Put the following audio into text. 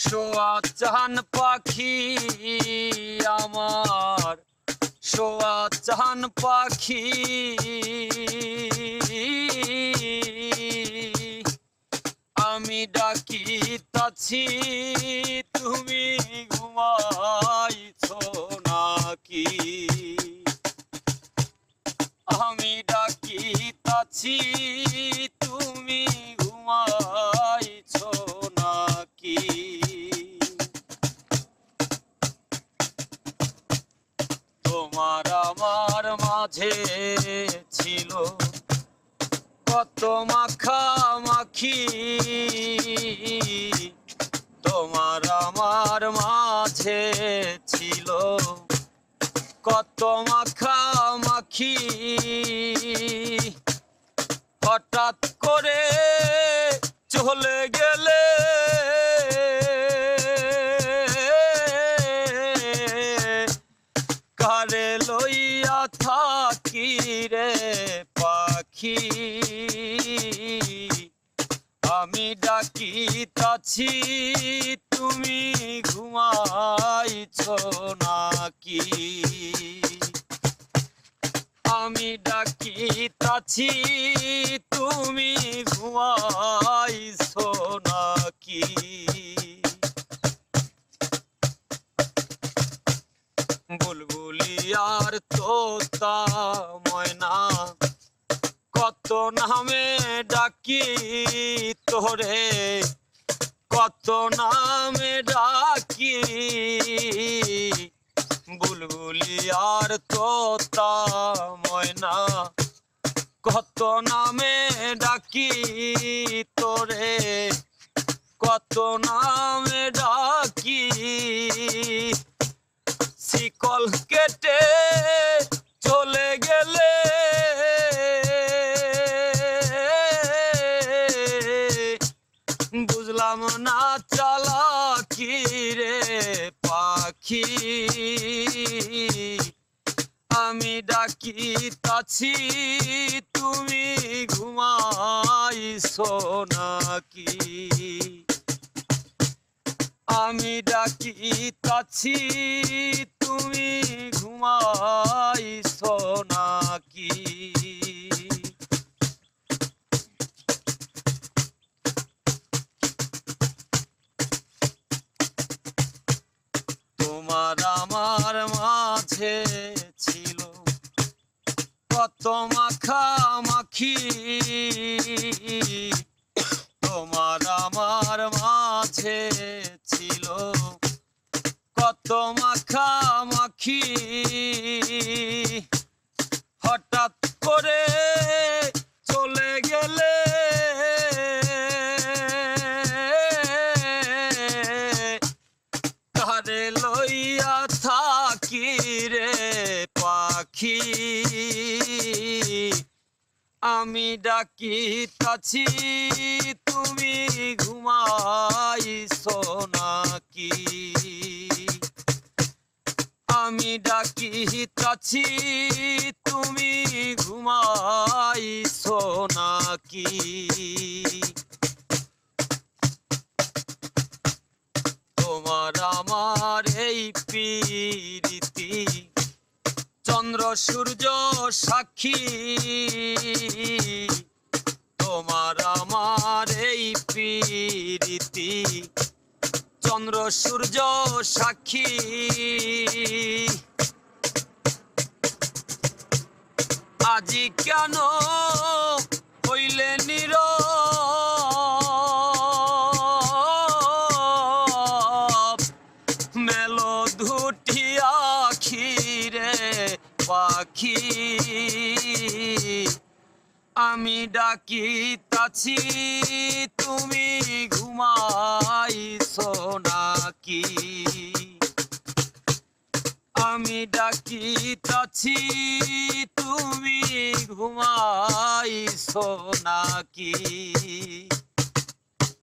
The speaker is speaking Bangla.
সোয়া চান পাখি আমার, সোয়া চান পাখি আমি ডাকিতাছি তুমি ঘুমাইছো নাকি? আমি ডাকিতাছি তুমি ঘুমাইছো নাকি? তোমার আমার মাঝে ছিল কত মাখামাখি, তোমার আমার মাঝে ছিল কত মাখামাখি। হঠাৎ করে চলে গেলে কারে লইয়া থাকি রে পাখি? আমি ডাকিতাছি তুমি ঘুমাইছো নাকি? আমি ডাকিতাছি তুমি ঘুমাইছো নাকি? বুলবুলি আর তোতা ময়না কত নামে ডাকি তোরে, কত নামে ডাকি। বুলবুলি আর তোতা ময়না কত নামে ডাকি তোরে, কত নামে ডাকি। শিকল কেটে চলে গেলে বুঝলাম না চালাকি রে পাখি। আমি ডাকিতাছি তুমি ঘুমাইছো নাকি? আমি ডাকিতাছি তুমি ঘুমাইছো নাকি? তোমার আমার মাঝে ছিল কত মাখামাখি, তোমার আমার মাঝে ছিল কত মাখামাখি। হঠাৎ করে চলে গেলে কারে লইয়া থাকি রে পাখি? আমি ডাকিতাছি তুমি ঘুমাইছো নাকি? আমি ডাকিতাছি তুমি ঘুমাইছো নাকি? তোমার আমার এই প্রীতি চন্দ্র সূর্য সাক্ষী, তোমার আমার এই প্রীতি চন্দ্র সূর্য সাক্ষী। আজি কেন হইলে নীরব, মেলো দুটি আখি রে পাখি? আমি ডাকিতাছি তুমি ঘুমাইছো নাকি? আমি ডাকিতাছি তুমি ঘুমাইছো নাকি?